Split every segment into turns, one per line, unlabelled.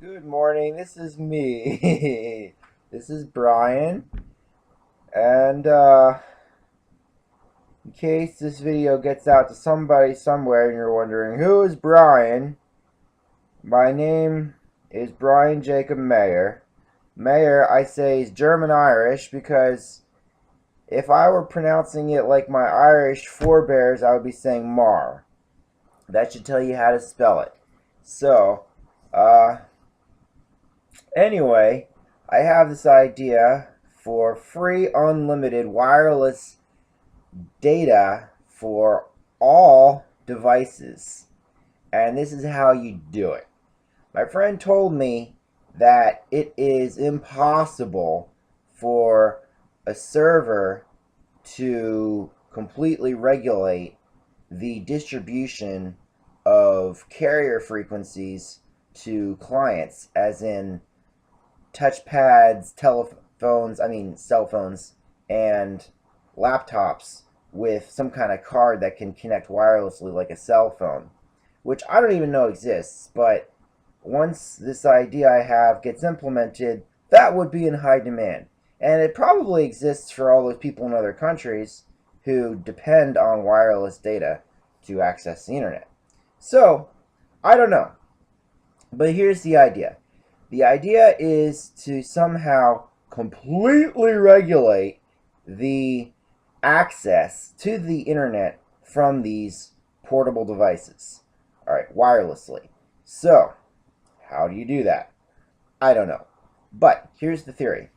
Good morning, this is me. This is Brian. And in case this video gets out to somebody somewhere and you're wondering who is Brian, my name is Brian Jacob Mayer. Mayer, I say, is German Irish because if I were pronouncing it like my Irish forebears, I would be saying Mar. That should tell you how to spell it. So, uh, Anyway, I have this idea for free unlimited wireless data for all devices. And this is how you do it. My friend told me that it is impossible for a server to completely regulate the distribution of carrier frequencies to clients, as in touchpads, cell phones, and laptops with some kind of card that can connect wirelessly like a cell phone, which I don't even know exists, but once this idea I have gets implemented, that would be in high demand. And it probably exists for all those people in other countries who depend on wireless data to access the internet. So, I don't know. But here's the idea. The idea is to somehow completely regulate the access to the internet from these portable devices. All right, wirelessly. So, how do you do that? I don't know. But here's the theory.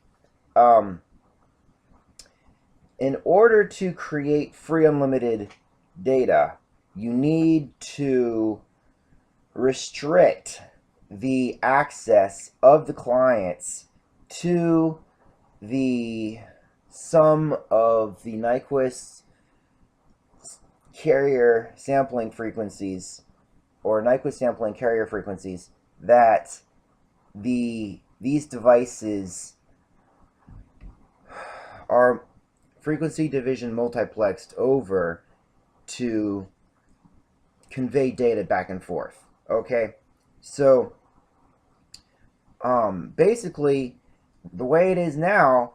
In order to create free unlimited data, you need to restrict the access of the clients to the sum of the Nyquist carrier sampling frequencies or Nyquist sampling carrier frequencies that these devices are frequency division multiplexed over to convey data back and forth. Okay, so basically, the way it is now,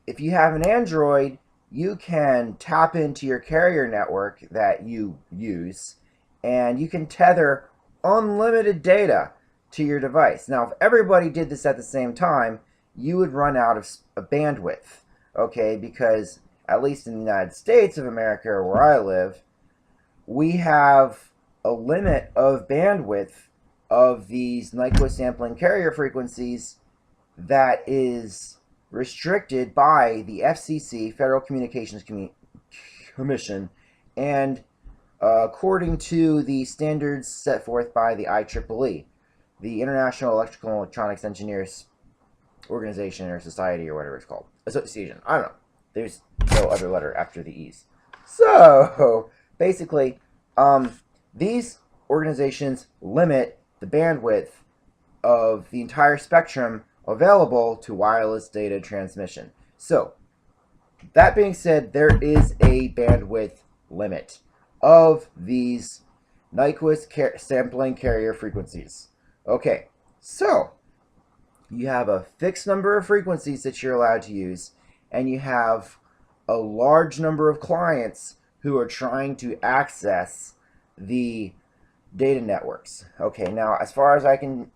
if you have an Android, you can tap into your carrier network that you use, and you can tether unlimited data to your device. Now, if everybody did this at the same time, you would run out of bandwidth, okay? Because at least in the United States of America, where I live, we have a limit of bandwidth of these Nyquist sampling carrier frequencies that is restricted by the FCC, Federal Communications Commission, and according to the standards set forth by the IEEE, the International Electrical and Electronics Engineers Organization or Society or whatever it's called. Association. I don't know. There's no other letter after the E's. So, basically, these organizations limit the bandwidth of the entire spectrum available to wireless data transmission. So, that being said, there is a bandwidth limit of these Nyquist sampling carrier frequencies. Okay, so you have a fixed number of frequencies that you're allowed to use, and you have a large number of clients who are trying to access the data networks. Okay, now as far as I can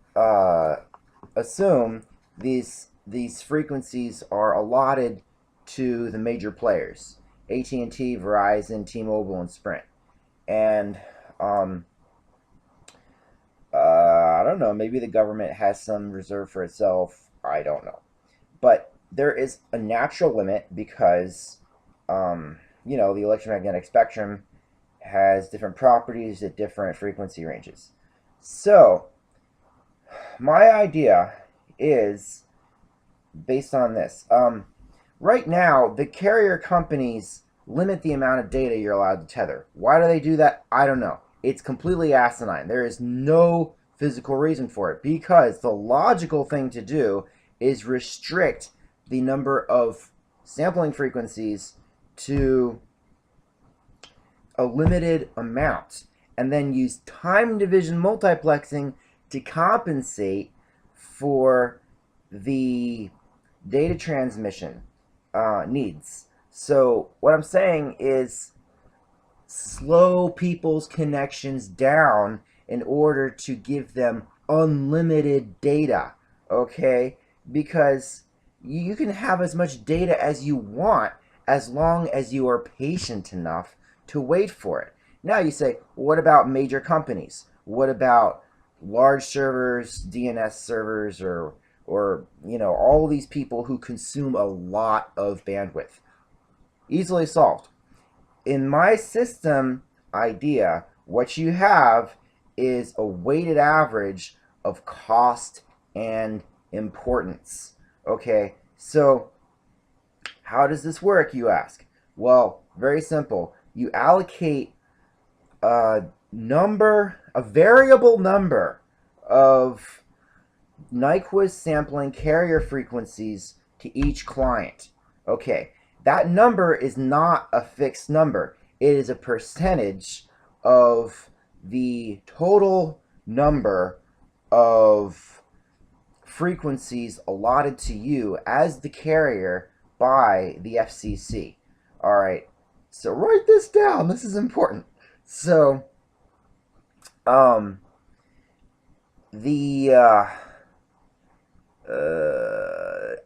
assume, these frequencies are allotted to the major players: AT&T, Verizon, T-Mobile, and Sprint. And I don't know, maybe the government has some reserved for itself. I don't know. But there is a natural limit because, the electromagnetic spectrum has different properties at different frequency ranges. So, my idea is based on this. Right now, the carrier companies limit the amount of data you're allowed to tether. Why do they do that? I don't know. It's completely asinine. There is no physical reason for it, because the logical thing to do is restrict the number of sampling frequencies to a limited amount, and then use time division multiplexing to compensate for the data transmission needs. So what I'm saying is slow people's connections down in order to give them unlimited data, okay? Because you can have as much data as you want as long as you are patient enough to wait for it. Now you say, what about major companies? What about large servers, DNS servers, or all these people who consume a lot of bandwidth? Easily solved. In my system idea, what you have is a weighted average of cost and importance. Okay, so how does this work, you ask? Well, very simple. You allocate a variable number of Nyquist sampling carrier frequencies to each client. Okay, that number is not a fixed number. It is a percentage of the total number of frequencies allotted to you as the carrier by the FCC. All right, so write this down. This is important. So, the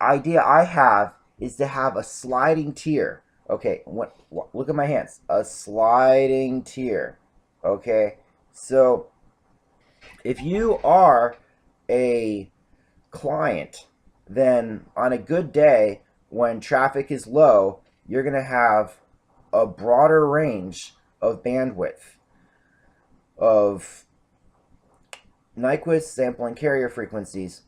idea I have is to have a sliding tier. Okay, look at my hands. A sliding tier. Okay, so if you are a client, then on a good day when traffic is low, you're going to have a broader range of bandwidth of Nyquist sampling carrier frequencies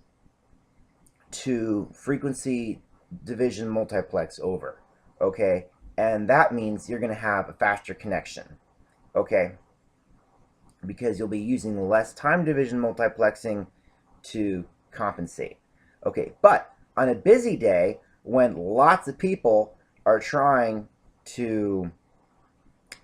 to frequency division multiplex over. Okay, and that means you're going to have a faster connection. Okay, because you'll be using less time division multiplexing to compensate. Okay, but on a busy day when lots of people are trying to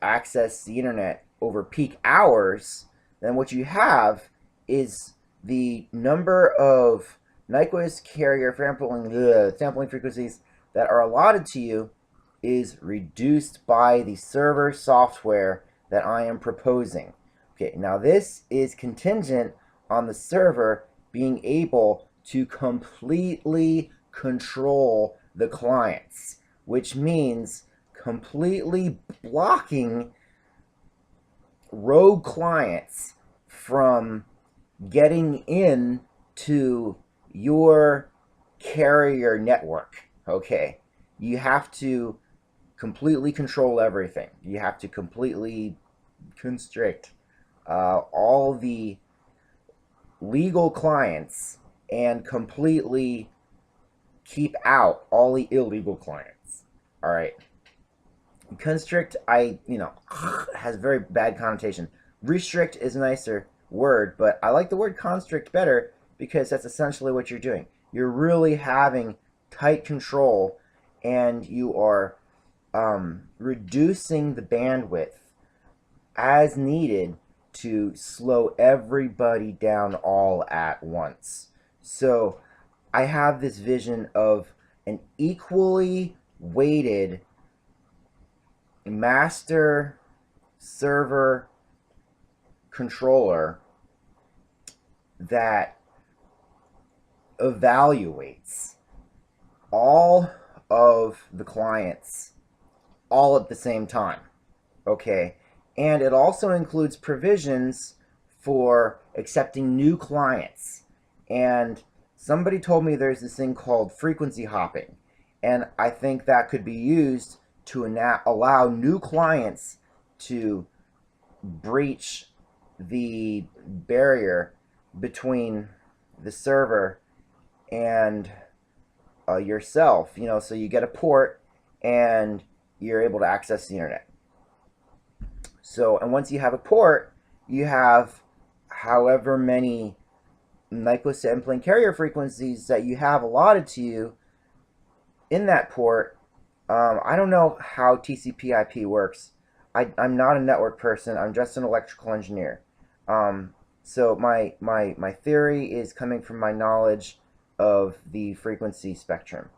access the internet over peak hours, then what you have is the number of Nyquist carrier sampling frequencies that are allotted to you is reduced by the server software that I am proposing. Okay, now this is contingent on the server being able to completely control the clients, which means completely blocking rogue clients from getting in to your carrier network. Okay, you have to completely control everything. You have to completely constrict all the legal clients and completely keep out all the illegal clients. All right. Constrict, has very bad connotation. Restrict is a nicer word, but I like the word constrict better because that's essentially what you're doing. You're really having tight control, and you are reducing the bandwidth as needed to slow everybody down all at once. So I have this vision of an equally weighted master server controller that evaluates all of the clients all at the same time. Okay, and it also includes provisions for accepting new clients. And somebody told me there's this thing called frequency hopping, and I think that could be used to allow new clients to breach the barrier between the server and yourself. So you get a port and you're able to access the internet. So, and once you have a port, you have however many Nyquist sampling carrier frequencies that you have allotted to you in that port. I don't know how TCP/IP works. I'm not a network person. I'm just an electrical engineer. So my theory is coming from my knowledge of the frequency spectrum.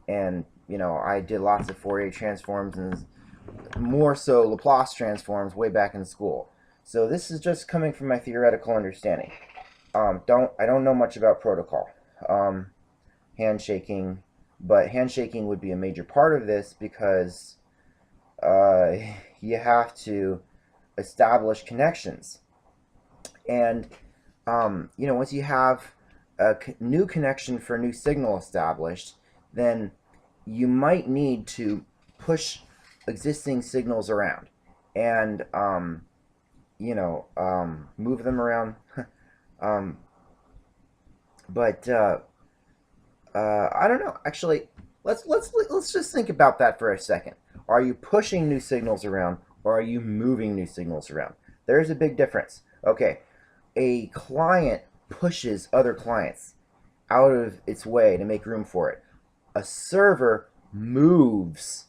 And, you know, I did lots of Fourier transforms and more so Laplace transforms way back in school. So this is just coming from my theoretical understanding. I don't know much about protocol, handshaking, but handshaking would be a major part of this because uh, you have to establish connections. And you know, once you have a new connection for a new signal established, then you might need to push existing signals around and you know, move them around. um, but I don't know. Actually, let's just think about that for a second. Are you pushing new signals around, or are you moving new signals around? There's a big difference. Okay, a client pushes other clients out of its way to make room for it. A server moves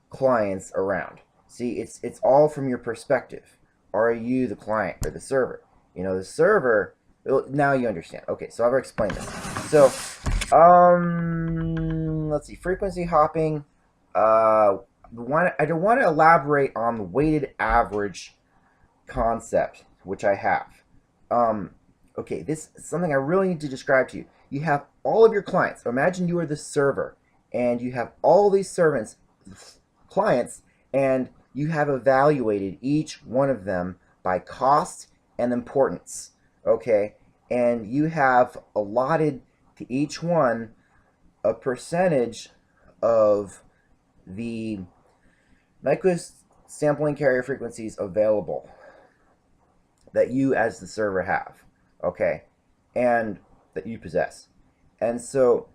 clients around. See, it's all from your perspective. Are you the client or the server? You know, the server. Well, now you understand. Okay, so I've explained this. So, let's see. Frequency hopping. I don't want to elaborate on the weighted average concept, which I have. Um, okay, this is something I really need to describe to you. You have all of your clients. Imagine you are the server, and you have all these servants, clients, and you have evaluated each one of them by cost and importance. Okay, and you have allotted to each one a percentage of the Nyquist sampling carrier frequencies available that you as the server have, okay, and that you possess. And so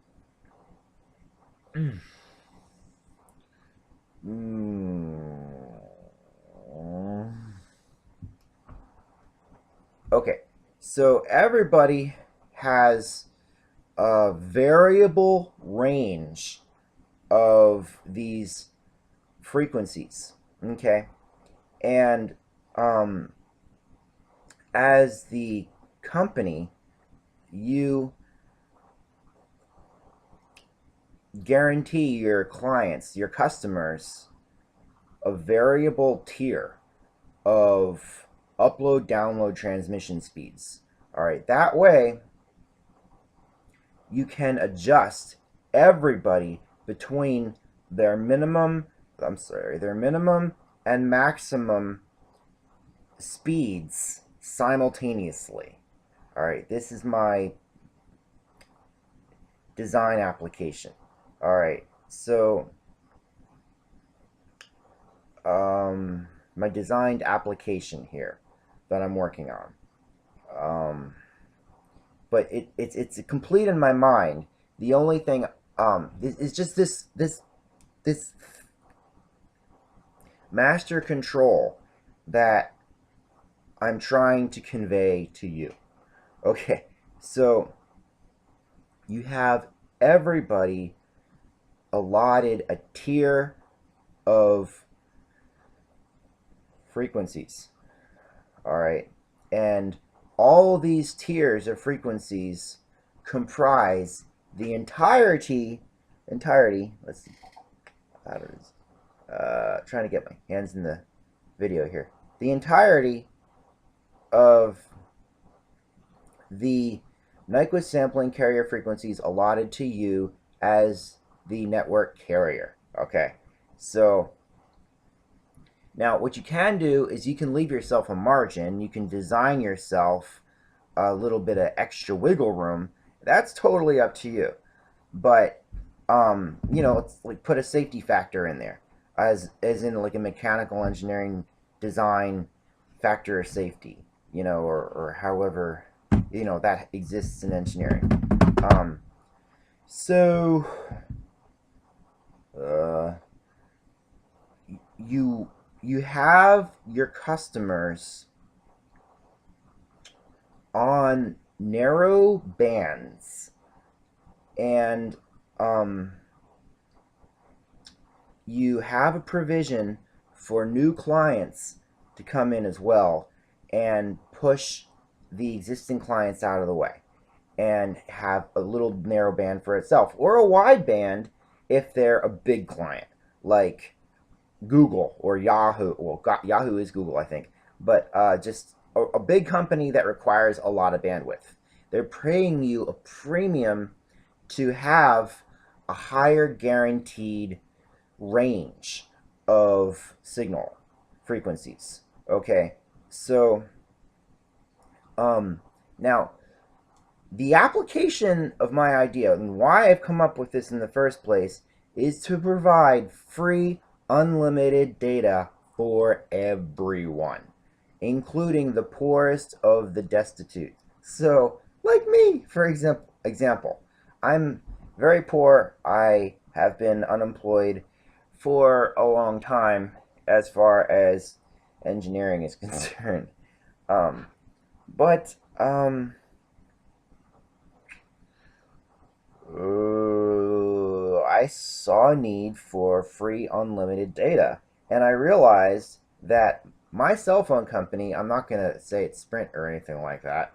okay, so everybody has a variable range of these frequencies, okay, and as the company, you guarantee your clients, your customers, a variable tier of upload, download, transmission speeds. All right, that way you can adjust everybody between their minimum, their minimum and maximum speeds simultaneously. All right, this is my design application. All right, so my designed application here that I'm working on. But it's complete in my mind. The only thing is just this master control that I'm trying to convey to you. Okay, so you have everybody allotted a tier of frequencies. All right, and all these tiers of frequencies comprise the entirety. Let's see. Trying to get my hands in the video here. The entirety of the Nyquist sampling carrier frequencies allotted to you as the network carrier. Okay, so now what you can do is you can leave yourself a margin. You can design yourself a little bit of extra wiggle room. That's totally up to you. But you know, it's like put a safety factor in there, as in like a mechanical engineering design factor of safety, you know, or however, you know, that exists in engineering. So you have your customers on narrow bands, and you have a provision for new clients to come in as well and push the existing clients out of the way and have a little narrow band for itself, or a wide band if they're a big client like Google or Yahoo. Well, Yahoo is Google, I think, but just a big company that requires a lot of bandwidth. They're paying you a premium to have a higher guaranteed range of signal frequencies. Okay, so now the application of my idea and why I've come up with this in the first place is to provide free, unlimited data for everyone, including the poorest of the destitute. So, like me, for example, I'm very poor. I have been unemployed for a long time as far as engineering is concerned. But I saw a need for free unlimited data, and I realized that my cell phone company, I'm not going to say it's Sprint or anything like that,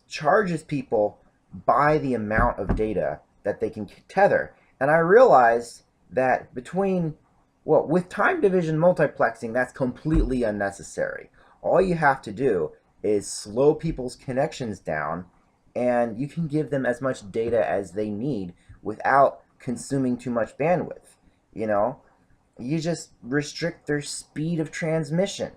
charges people by the amount of data that they can tether. And I realized that with time division multiplexing, that's completely unnecessary. All you have to do is slow people's connections down, and you can give them as much data as they need without consuming too much bandwidth. You just restrict their speed of transmission.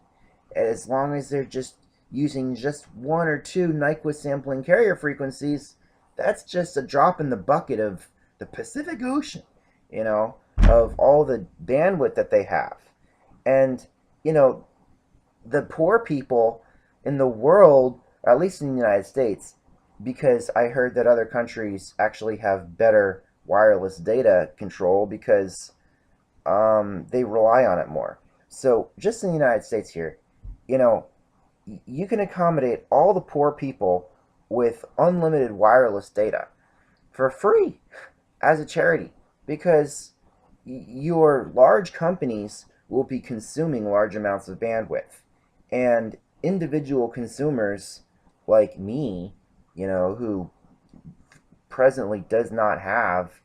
As long as they're just using just one or two Nyquist sampling carrier frequencies, that's just a drop in the bucket of the Pacific Ocean, of all the bandwidth that they have. And, the poor people in the world, or at least in the United States, because I heard that other countries actually have better wireless data control because they rely on it more. So just in the United States here, you can accommodate all the poor people with unlimited wireless data for free as a charity, because your large companies will be consuming large amounts of bandwidth, and individual consumers like me, who presently does not have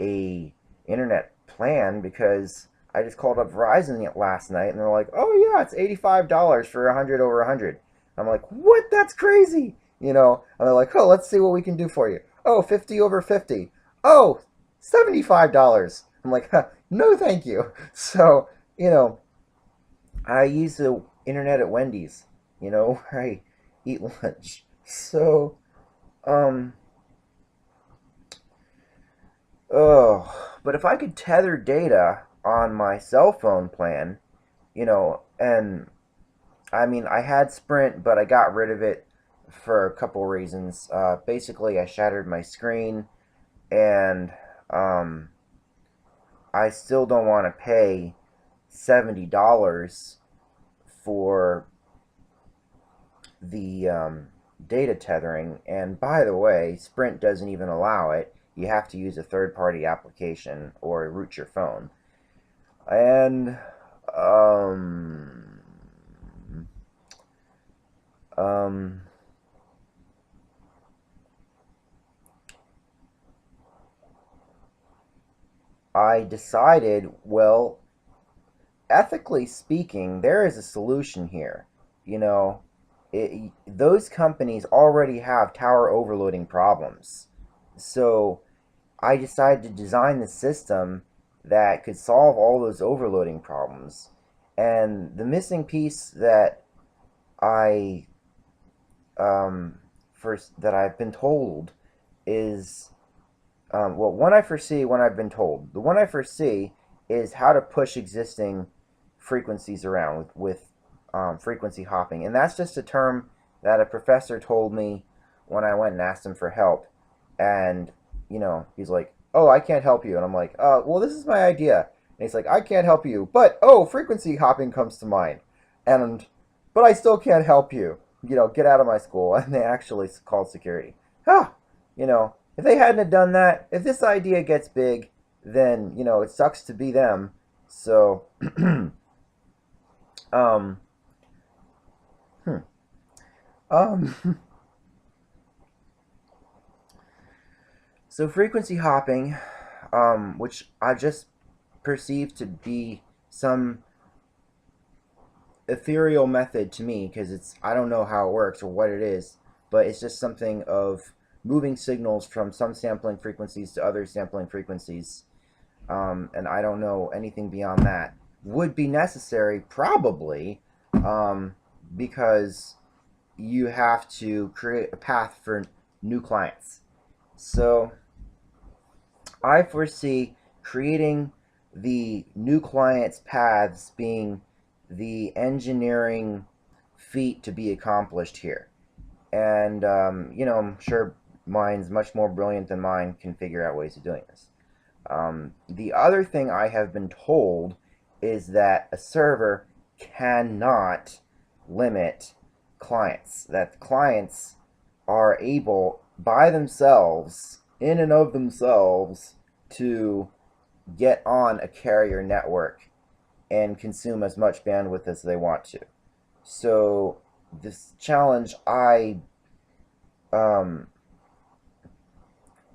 a internet plan, because I just called up Verizon last night and they're like, oh yeah, it's $85 for 100 over 100. I'm like, what? That's crazy. And they're like, oh, let's see what we can do for you. Oh, 50 over 50. Oh, $75. I'm like, huh, no thank you. So, I use the internet at Wendy's, where I eat lunch. So, but if I could tether data on my cell phone plan, and I mean, I had Sprint, but I got rid of it for a couple reasons. Basically, I shattered my screen, and I still don't want to pay $70 for the data tethering. And by the way, Sprint doesn't even allow it. You have to use a third-party application or root your phone. And I decided, well, ethically speaking, there is a solution here. Those companies already have tower overloading problems. So I decided to design the system that could solve all those overloading problems. And the missing piece that I first that I've been told is one I foresee when I've been told. The one I foresee is how to push existing frequencies around with frequency hopping, and that's just a term that a professor told me when I went and asked him for help. And he's like, oh, I can't help you. And I'm like, well, this is my idea. And he's like, I can't help you, but frequency hopping comes to mind. But I still can't help you. Get out of my school. And they actually called security. If they hadn't have done that, if this idea gets big, then, it sucks to be them. So, Um, so frequency hopping, which I just perceive to be some ethereal method to me, because I don't know how it works or what it is, but it's just something of moving signals from some sampling frequencies to other sampling frequencies, and I don't know anything beyond that. Would be necessary probably, because you have to create a path for new clients. So I foresee creating the new clients' paths being the engineering feat to be accomplished here. And, I'm sure minds much more brilliant than mine can figure out ways of doing this. The other thing I have been told is that a server cannot limit clients, that clients are able by themselves, in and of themselves, to get on a carrier network and consume as much bandwidth as they want to. So, this challenge I um,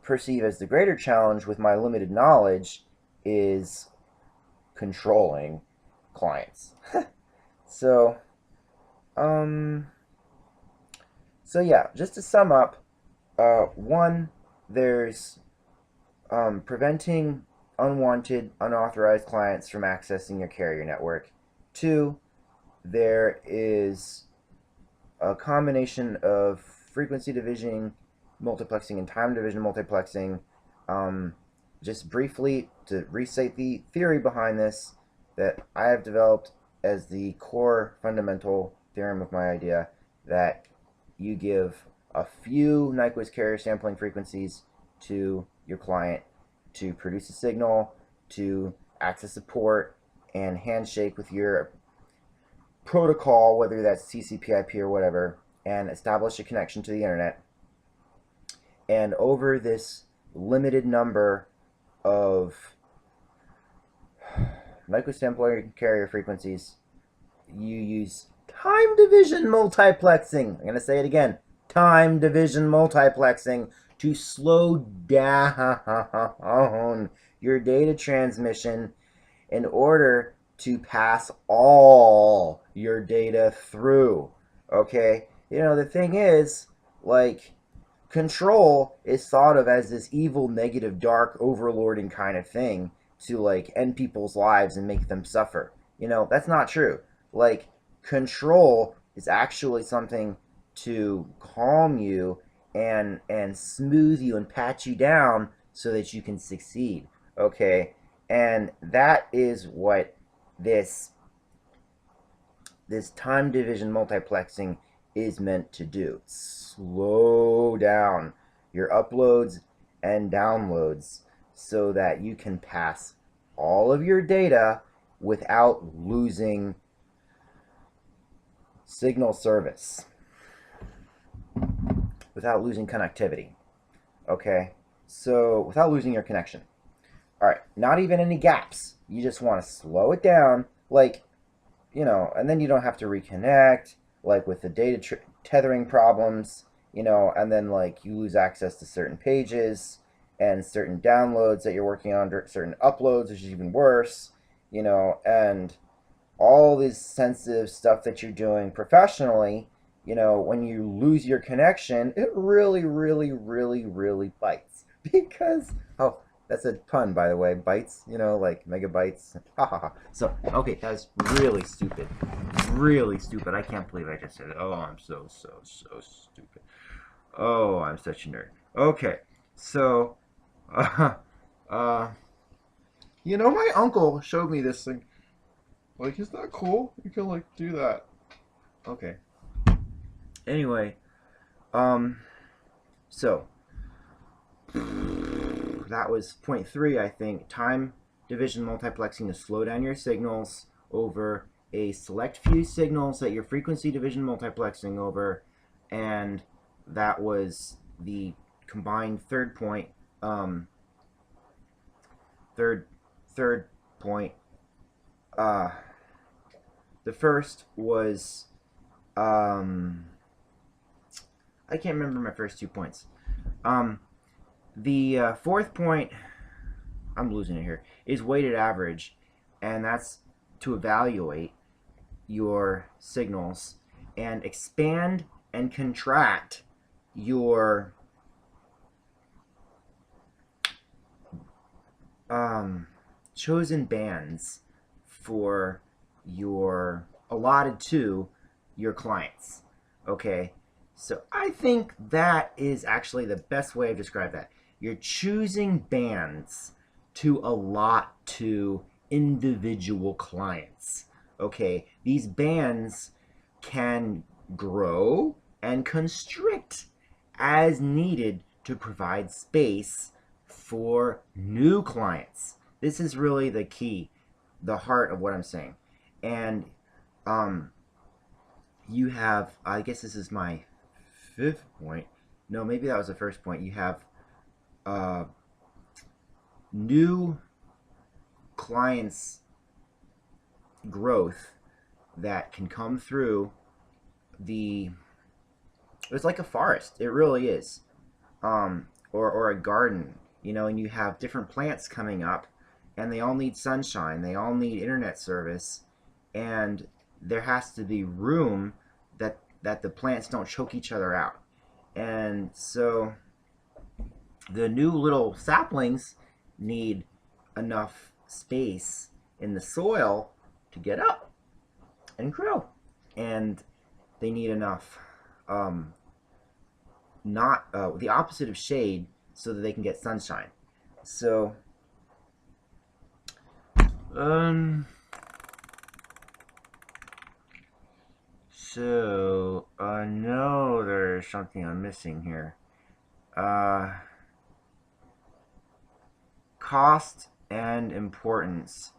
perceive as the greater challenge with my limited knowledge is controlling clients. so, um, so yeah, just to sum up, one, there's preventing unwanted, unauthorized clients from accessing your carrier network. Two, there is a combination of frequency division multiplexing and time division multiplexing. Um, just briefly to restate the theory behind this that I have developed as the core fundamental theorem of my idea, that you give a few Nyquist carrier sampling frequencies to your client to produce a signal, to access a port, and handshake with your protocol, whether that's TCP/IP or whatever, and establish a connection to the internet. And over this limited number of Nyquist carrier frequencies, you use time division multiplexing. I'm going to say it again, time division multiplexing, to slow down your data transmission in order to pass all your data through. Okay? The thing is, like, control is thought of as this evil, negative, dark, overlording kind of thing to, like, end people's lives and make them suffer. That's not true. Like, control is actually something to calm you and smooth you and pat you down so that you can succeed. Okay? And that is what this this time division multiplexing is meant to do. Slow down your uploads and downloads so that you can pass all of your data without losing signal service, without losing connectivity. Okay? So, without losing your connection. All right, not even any gaps. You just want to slow it down, like, and then you don't have to reconnect, like with the data tethering problems, and then, like, you lose access to certain pages and certain downloads that you're working on, certain uploads, which is even worse, and all this sensitive stuff that you're doing professionally, when you lose your connection, it really, really, really, really bites. Because, oh, that's a pun, by the way. Bytes, like megabytes. Ha ha ha. So, okay, that's really stupid. Really stupid. I can't believe I just said it. Oh, I'm so, so, so stupid. Oh, I'm such a nerd. Okay, so, uh, uh, my uncle showed me this thing. Like, is that cool? You can, like, do that. Okay. Anyway, um, so that was point three, I think. Time division multiplexing to slow down your signals over a select few signals that you're frequency division multiplexing over, and that was the combined third point. Third point. The first was I can't remember my first 2 points. The fourth point, I'm losing it here, is weighted average, and that's to evaluate your signals and expand and contract your chosen bands for your allotted to your clients. Okay, so I think that is actually the best way to describe that. You're choosing bands to allot to individual clients. Okay, these bands can grow and constrict as needed to provide space for new clients. This is really the key, the heart of what I'm saying. And you have, I guess this is my fifth point. No, maybe that was the first point. You have new clients growth that can come through it's like a forest. It really is. Or a garden, and you have different plants coming up, and they all need sunshine, they all need internet service, and there has to be room that the plants don't choke each other out. And so the new little saplings need enough space in the soil to get up and grow, and they need enough not the opposite of shade so that they can get sunshine. So I know there's something I'm missing here. Cost and importance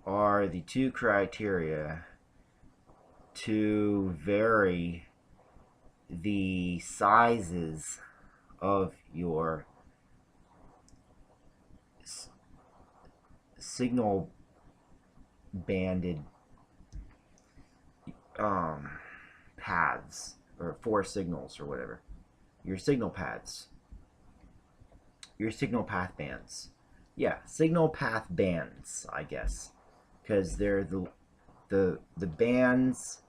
are the two criteria to vary the sizes of your signal banded paths, or 4 signals, or whatever. Your signal paths. Your signal path bands. Yeah, signal path bands, I guess. Because they're the bands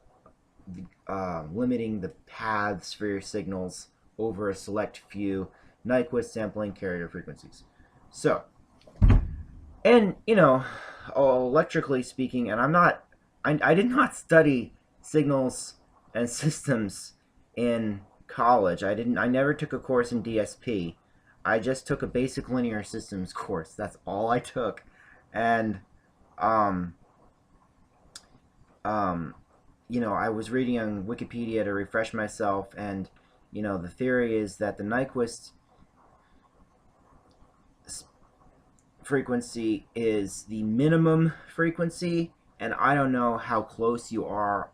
limiting the paths for your signals over a select few Nyquist sampling carrier frequencies. So, and electrically speaking, and I did not study signals and systems in college. I never took a course in DSP. I just took a basic linear systems course. That's all I took. And I was reading on Wikipedia to refresh myself, and the theory is that the Nyquist frequency is the minimum frequency, and I don't know how close you are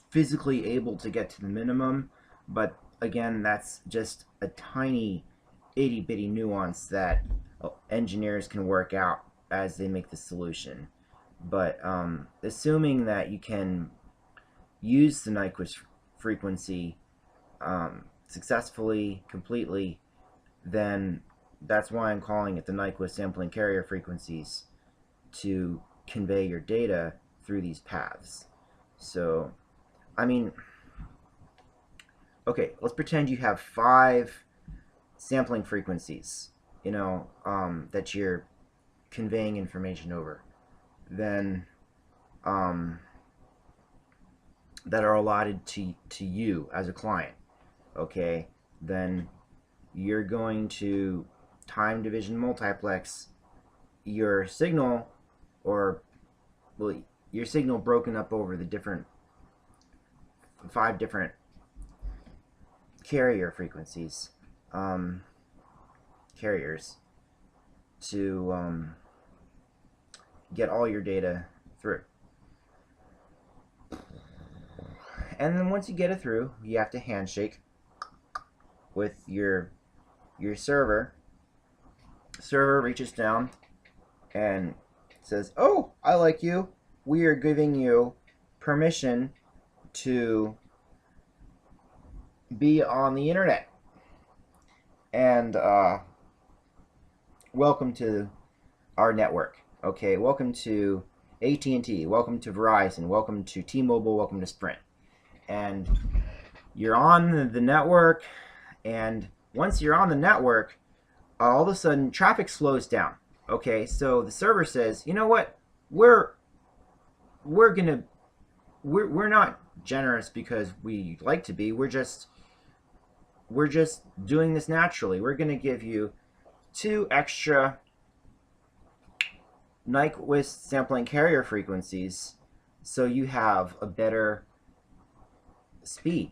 physically able to get to the minimum, but again, that's just a tiny itty-bitty nuance that engineers can work out as they make the solution. But assuming that you can use the Nyquist frequency successfully, completely, then that's why I'm calling it the Nyquist sampling carrier frequencies, to convey your data through these paths. So, okay, let's pretend you have 5 sampling frequencies, that you're conveying information over. Then that are allotted to you as a client. Okay, then you're going to time division multiplex your signal, your signal broken up over the 5 different carrier frequencies, carriers, to get all your data through. And then once you get it through, you have to handshake with your server. Server reaches down and says, "Oh, I like you. We are giving you permission to be on the internet. And welcome to our network. Okay, welcome to AT&T, welcome to Verizon, welcome to T-Mobile, welcome to Sprint. And you're on the network, and once you're on the network, all of a sudden traffic slows down. Okay, so the server says, you know what, we're not generous because we like to be. We're just doing this naturally. We're gonna give you 2 extra Nyquist sampling carrier frequencies, so you have a better speed,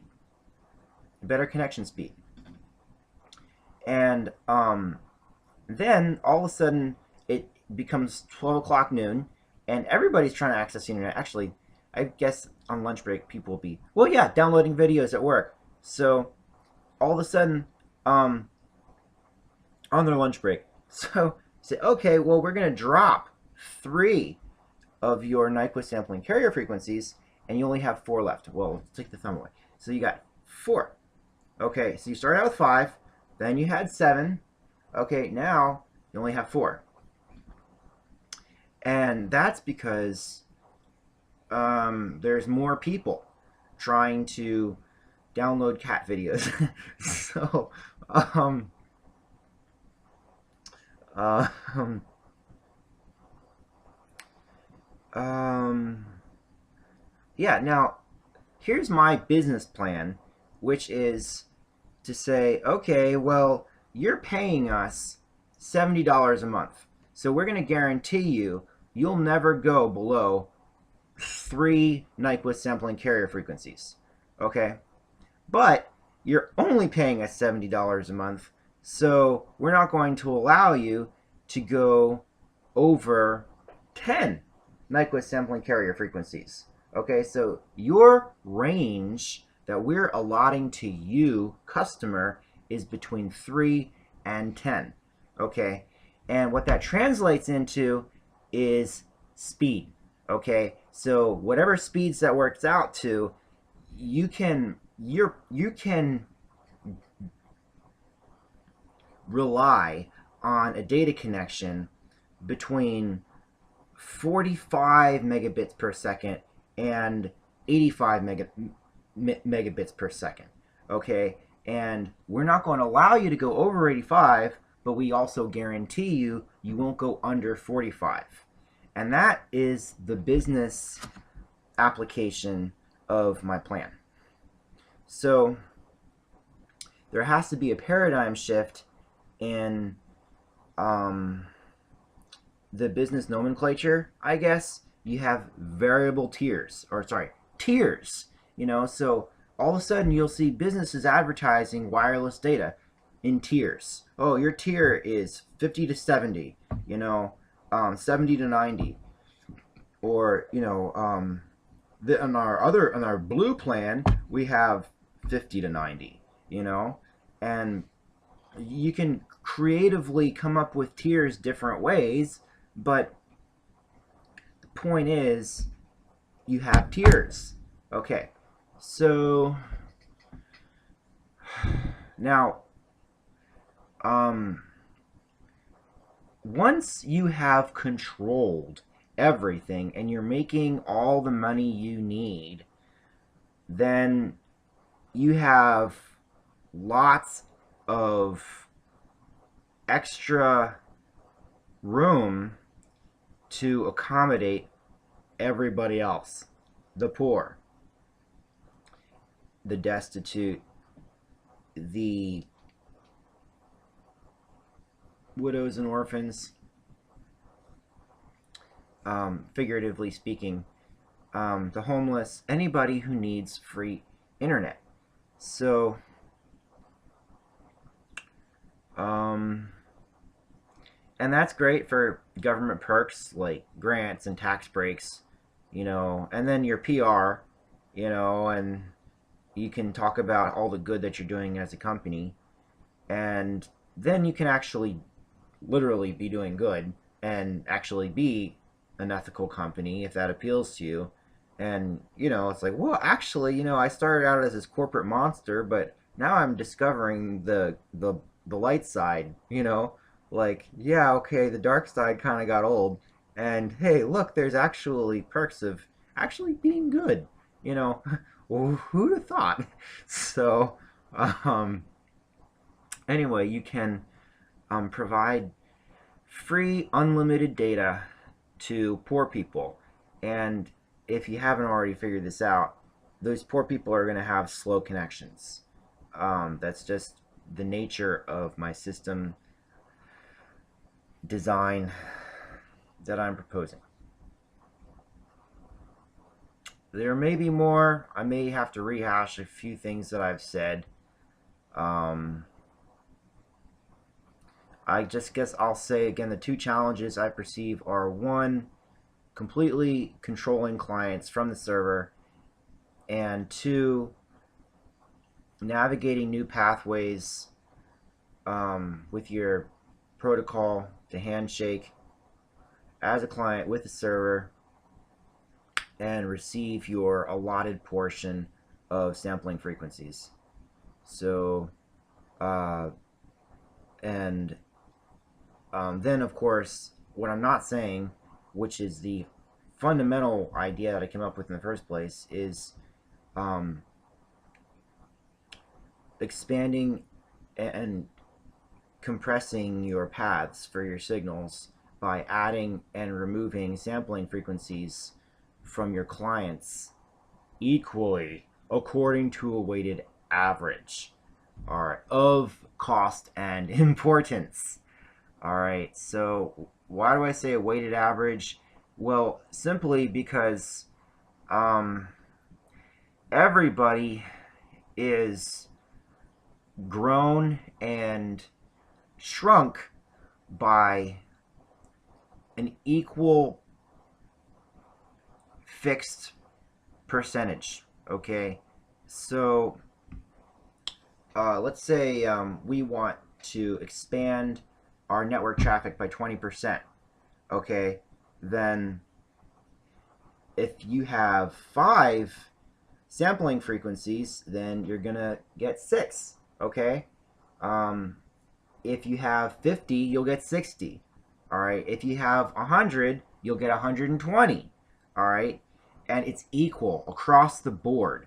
a better connection speed. And then all of a sudden it becomes 12 o'clock noon, and everybody's trying to access the internet. Actually, I guess on lunch break people will be, well, yeah, downloading videos at work. So all of a sudden, on their lunch break, so say, okay, well, we're going to drop 3 of your Nyquist sampling carrier frequencies, and you only have 4 left. Well, let's take the thumb away. So you got 4. Okay, so you started out with 5, then you had 7. Okay, now you only have 4. And that's because there's more people trying to download cat videos. So, yeah, now here's my business plan, which is to say, okay, well, you're paying us $70 a month. So we're going to guarantee you'll never go below 3 Nyquist sampling carrier frequencies. Okay? But you're only paying us $70 a month, so we're not going to allow you to go over 10 Nyquist sampling carrier frequencies. Okay, so your range that we're allotting to you, customer, is between 3 and 10. Okay, and what that translates into is speed. Okay, so whatever speeds that works out to, you can rely on a data connection between 45 megabits per second and 85 megabits per second. Okay, and we're not going to allow you to go over 85, but we also guarantee you won't go under 45. And that is the business application of my plan. So there has to be a paradigm shift in the business nomenclature, I guess. You have variable tiers, tiers, so all of a sudden you'll see businesses advertising wireless data in tiers. Oh, your tier is 50 to 70, 70 to 90, or on our blue plan we have 50 to 90, and you can creatively come up with tiers different ways, but the point is you have tiers. Okay, so now once you have controlled everything and you're making all the money you need, then you have lots of extra room to accommodate everybody else, the poor, the destitute, the widows and orphans, figuratively speaking, the homeless, anybody who needs free internet. So and that's great for government perks like grants and tax breaks, and then your PR, and you can talk about all the good that you're doing as a company, and then you can actually literally be doing good and actually be an ethical company if that appeals to you. And it's like, well, actually, I started out as this corporate monster, but now I'm discovering the light side, you know? Like, yeah, okay, the dark side kind of got old, and hey, look, there's actually perks of actually being good, you know? Well, who'd have thought? So, um, anyway, you can provide free, unlimited data to poor people, and if you haven't already figured this out, those poor people are going to have slow connections. That's just the nature of my system design that I'm proposing. There may be more. I may have to rehash a few things that I've said. Um, I just guess I'll say again the two challenges I perceive are one, completely controlling clients from the server, and two, navigating new pathways with your protocol to handshake as a client with the server and receive your allotted portion of sampling frequencies. So, uh, and then of course, what I'm not saying, which is the fundamental idea that I came up with in the first place, is um, expanding and compressing your paths for your signals by adding and removing sampling frequencies from your clients equally according to a weighted average, all right, of cost and importance. All right, so why do I say a weighted average? Well, simply because um, everybody is grown and shrunk by an equal fixed percentage. Okay, so let's say we want to expand our network traffic by 20%. Okay, then if you have 5 sampling frequencies, then you're gonna get 6. Okay, if you have 50, you'll get 60. All right, if you have 100, you'll get 120. All right, and it's equal across the board,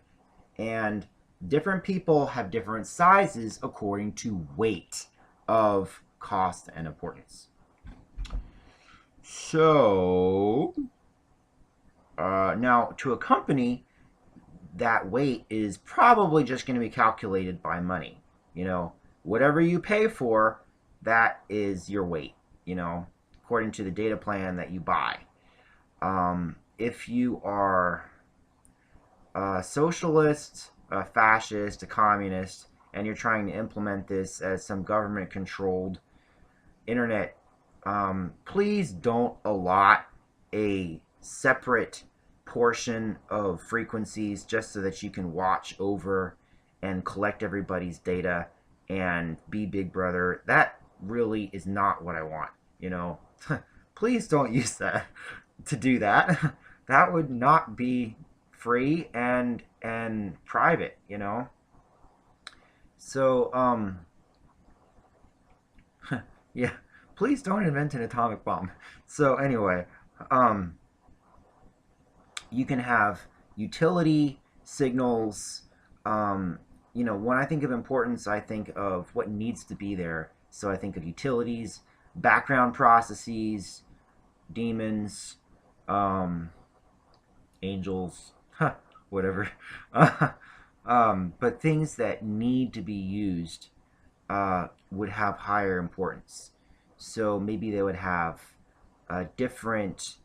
and different people have different sizes according to weight of cost and importance. So now to a company, that weight is probably just going to be calculated by money. You know, whatever you pay for, that is your weight, you know, according to the data plan that you buy. If you are a socialist, a fascist, a communist, and you're trying to implement this as some government controlled internet, please don't allot a separate portion of frequencies just so that you can watch over and collect everybody's data and be Big Brother. That really is not what I want, you know. Please don't use that to do that. That would not be free and private, you know. So yeah, please don't invent an atomic bomb. So anyway, um you can have utility signals. You know, when I think of importance, I think of what needs to be there. So I think of utilities, background processes, daemons, um, angels, whatever. But things that need to be used would have higher importance. So maybe they would have a different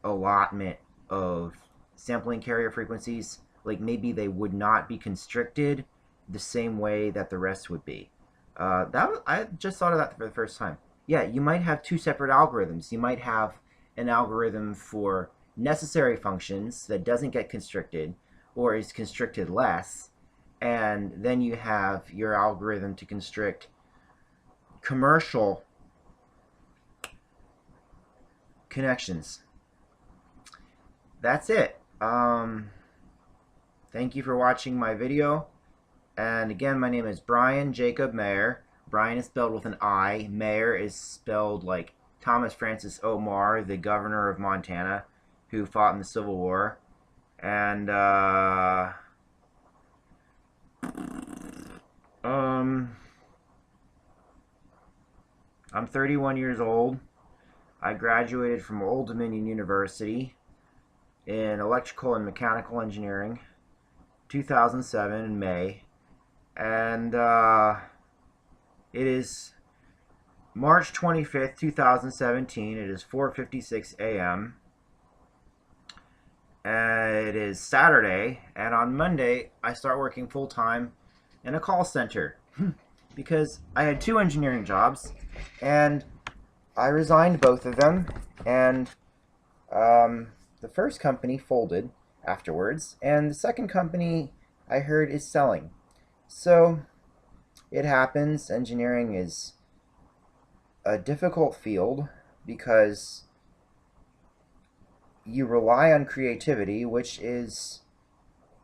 allotment of sampling carrier frequencies. Like maybe they would not be constricted the same way that the rest would be. I just thought of that for the first time. Yeah, you might have 2 separate algorithms. You might have an algorithm for necessary functions that doesn't get constricted or is constricted less, and then you have your algorithm to constrict commercial connections. That's it. Thank you for watching my video. And again, my name is Brian Jacob Mayer. Brian is spelled with an I. Mayer is spelled like Thomas Francis Omar, the governor of Montana, who fought in the Civil War. And um, I'm 31 years old. I graduated from Old Dominion University in electrical and mechanical engineering, 2007 in May. And it is March 25th, 2017. It is 4:56 a.m. It is Saturday, and on Monday I start working full-time in a call center because I had two engineering jobs, and I resigned both of them, and the first company folded afterwards, and the second company I heard is selling. So it happens. Engineering is a difficult field because you rely on creativity, which is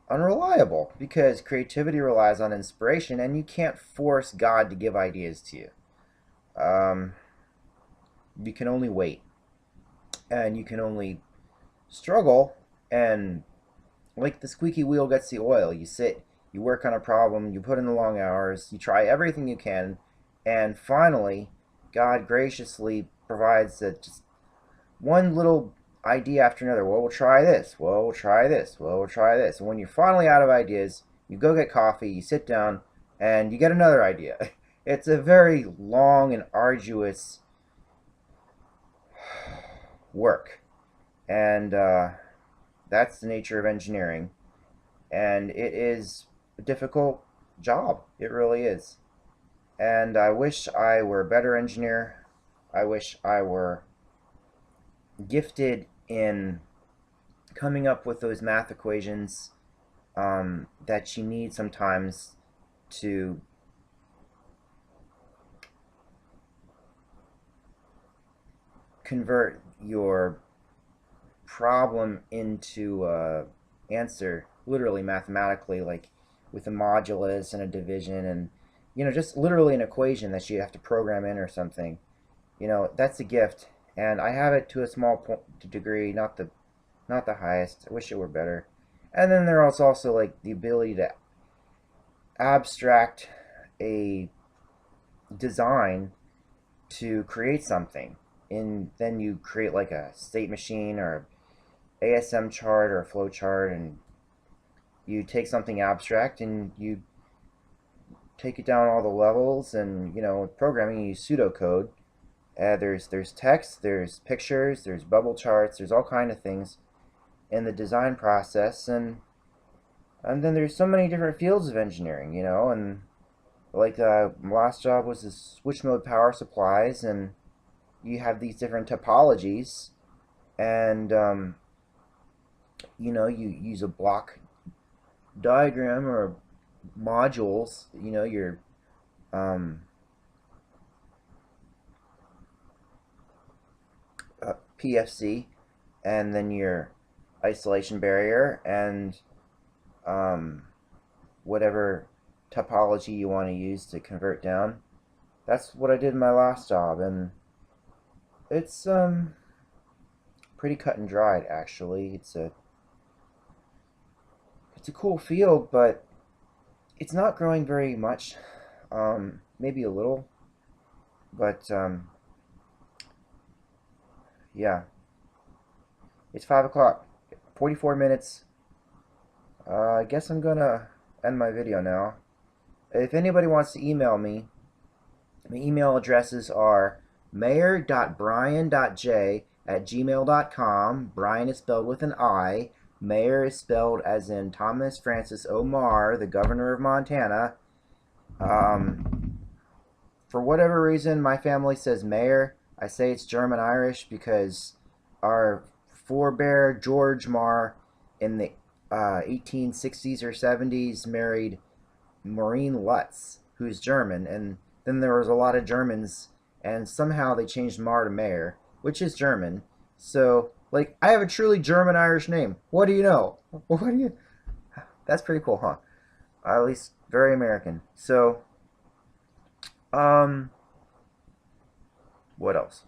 unreliable because creativity relies on inspiration, and you can't force God to give ideas to you. You can only wait, and you can only struggle, and like the squeaky wheel gets the oil. You sit, you work on a problem, you put in the long hours, you try everything you can, and finally, God graciously provides that just one little idea after another. Well, we'll try this. Well, we'll try this. Well, we'll try this. And when you're finally out of ideas, you go get coffee, you sit down, and you get another idea. It's a very long and arduous work. And that's the nature of engineering. And it is a difficult job. It really is. And I wish I were a better engineer. I wish I were gifted in coming up with those math equations that you need sometimes to convert your problem into answer literally mathematically, like with a modulus and a division, and just literally an equation that you have to program in or something. That's a gift, and I have it to a small degree, not the highest. I wish it were better. And then there's also like the ability to abstract a design to create something, and then you create like a state machine or ASM chart or a flow chart, and you take something abstract and you take it down all the levels, and with programming you use pseudocode. There's text, there's pictures, there's bubble charts, there's all kind of things in the design process, and then there's so many different fields of engineering, and like my last job was the switch mode power supplies, and you have these different topologies, and you use a block diagram or modules, your PFC, and then your isolation barrier, and whatever topology you want to use to convert down. That's what I did in my last job, and it's pretty cut and dried, actually. It's a cool field, but it's not growing very much. Maybe a little, but yeah. It's 5 o'clock, 44 minutes. I guess I'm gonna end my video now. If anybody wants to email me, my email addresses are mayor.brian.j@gmail.com. Brian is spelled with an I. Mayor is spelled as in Thomas Francis Omar, the governor of Montana. For whatever reason, my family says Mayor. I say it's German-Irish because our forebear George Marr in the 1860s or 70s married Maureen Lutz, who's German, and then there was a lot of Germans, and somehow they changed Marr to Mayer, which is German. So, like, I have a truly German-Irish name. What do you know? What do you... That's pretty cool, huh? At least Very American. So, what else?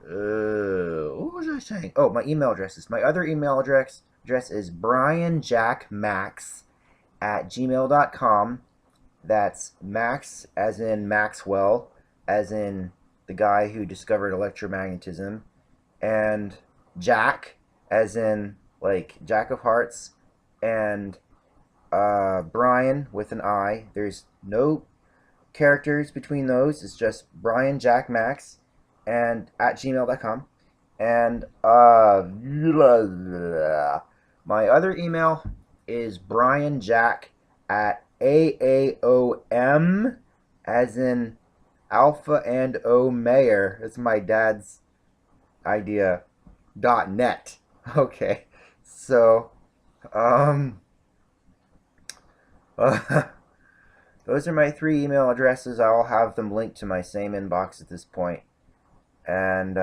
What was I saying? Oh, my email addresses. My other email address is brianjackmax@gmail.com. That's Max as in Maxwell, as in the guy who discovered electromagnetism, and Jack as in like Jack of Hearts, and Brian with an I. There's no characters between those. It's just Brian Jack Max and at gmail.com. And my other email is brianjack at AAOM, as in Alpha and O Mayor. That's my dad's idea. .net. Okay. So, those are my 3 email addresses. I'll have them linked to my same inbox at this point. And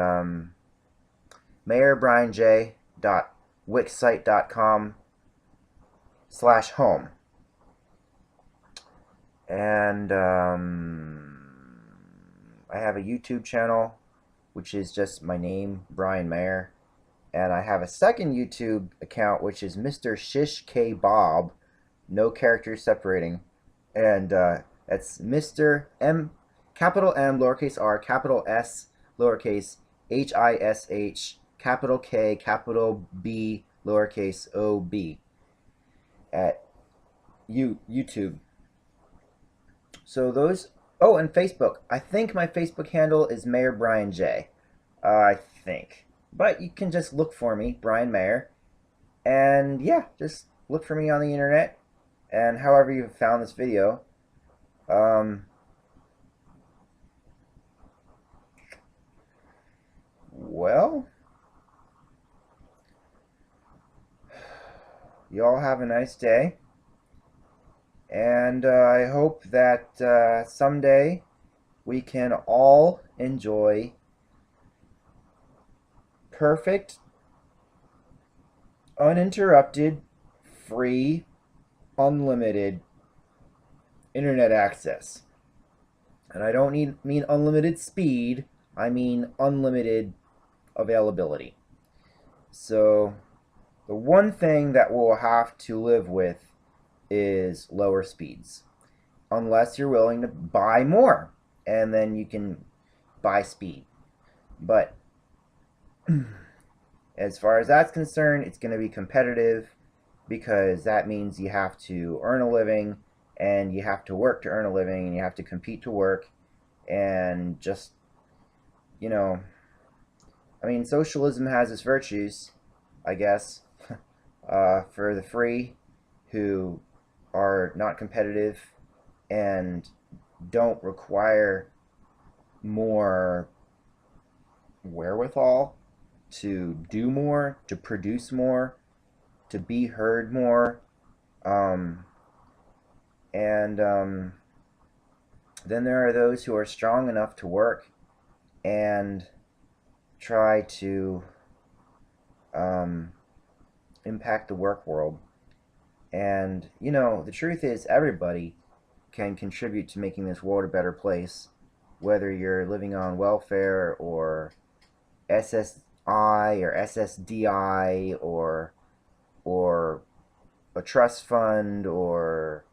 mayorbrianj.wixsite.com/home. And I have a YouTube channel, which is just my name, Brian Mayer. And I have a second YouTube account, which is Mr. Shish K Bob, no characters separating. And that's Mr. M, capital M, lowercase r, capital S, lowercase HISH, capital K, capital B, lowercase OB at YouTube. So those, oh, and Facebook. I think my Facebook handle is Mayor Brian J. I think. But you can just look for me, Brian Mayer. And yeah, just look for me on the internet. And however you found this video. Well, y'all have a nice day. And I hope that someday we can all enjoy perfect, uninterrupted, free, unlimited internet access. And I don't mean unlimited speed, I mean unlimited availability. So the one thing that we'll have to live with is lower speeds, unless you're willing to buy more, and then you can buy speed. But as far as that's concerned, it's going to be competitive, because that means you have to earn a living, and you have to work to earn a living, and you have to compete to work, and just, you know, I mean, socialism has its virtues, I guess. For the free, who are not competitive and don't require more wherewithal to do more, to produce more, to be heard more, then there are those who are strong enough to work and try to impact the work world. And, you know, the truth is everybody can contribute to making this world a better place, whether you're living on welfare or SSI or SSDI or a trust fund, or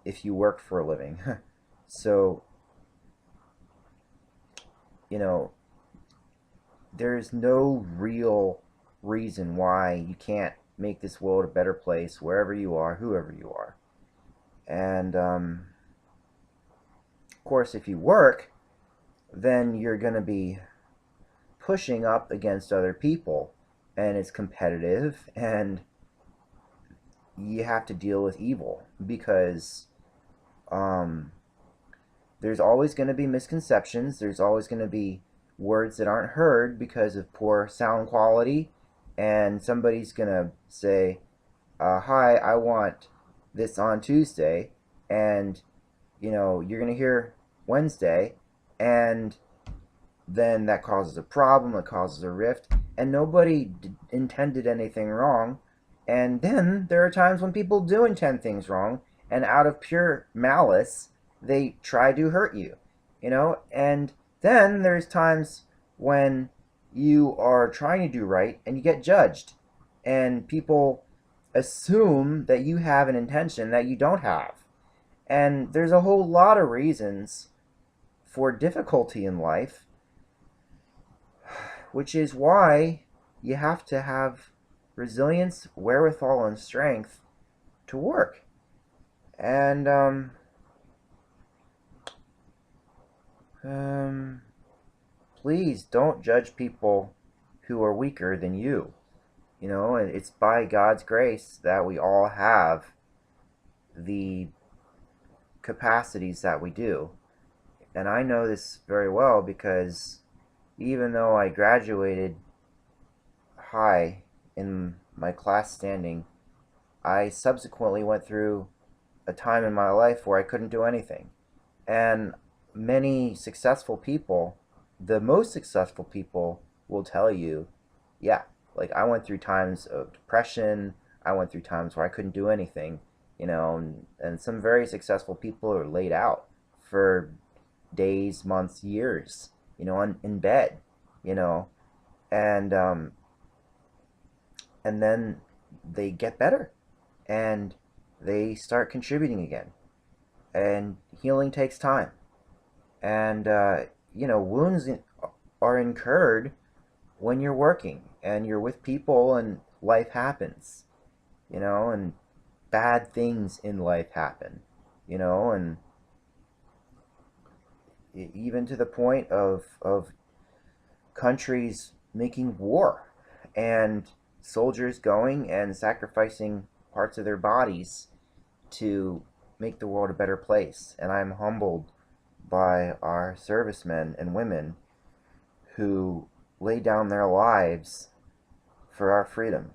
if you work for a living. So, you know, there's no real reason why you can't make this world a better place wherever you are, whoever you are. And of course, if you work, then you're going to be pushing up against other people, and it's competitive, and you have to deal with evil, because there's always going to be misconceptions. There's always going to be words that aren't heard because of poor sound quality, and somebody's going to say, hi, I want this on Tuesday, and, you know, you're going to hear Wednesday, and then that causes a problem, it causes a rift, and nobody intended anything wrong. And then there are times when people do intend things wrong, and out of pure malice, they try to hurt you, you know? And then there's times when you are trying to do right and you get judged, and people assume that you have an intention that you don't have. And there's a whole lot of reasons for difficulty in life, which is why you have to have resilience, wherewithal, and strength to work. And please don't judge people who are weaker than you. You know, it's by God's grace that we all have the capacities that we do. And I know this very well because even though I graduated high in my class standing, I subsequently went through a time in my life where I couldn't do anything. And many successful people, the most successful people, will tell you, yeah, like I went through times of depression, I went through times where I couldn't do anything, you know, and some very successful people are laid out for days, months, years, you know, in bed, you know, and and then they get better and they start contributing again. And healing takes time. And you know, wounds are incurred when you're working and you're with people and life happens, you know, and bad things in life happen, you know, and even to the point of countries making war and soldiers going and sacrificing parts of their bodies to make the world a better place. And I'm humbled by our servicemen and women who lay down their lives for our freedom.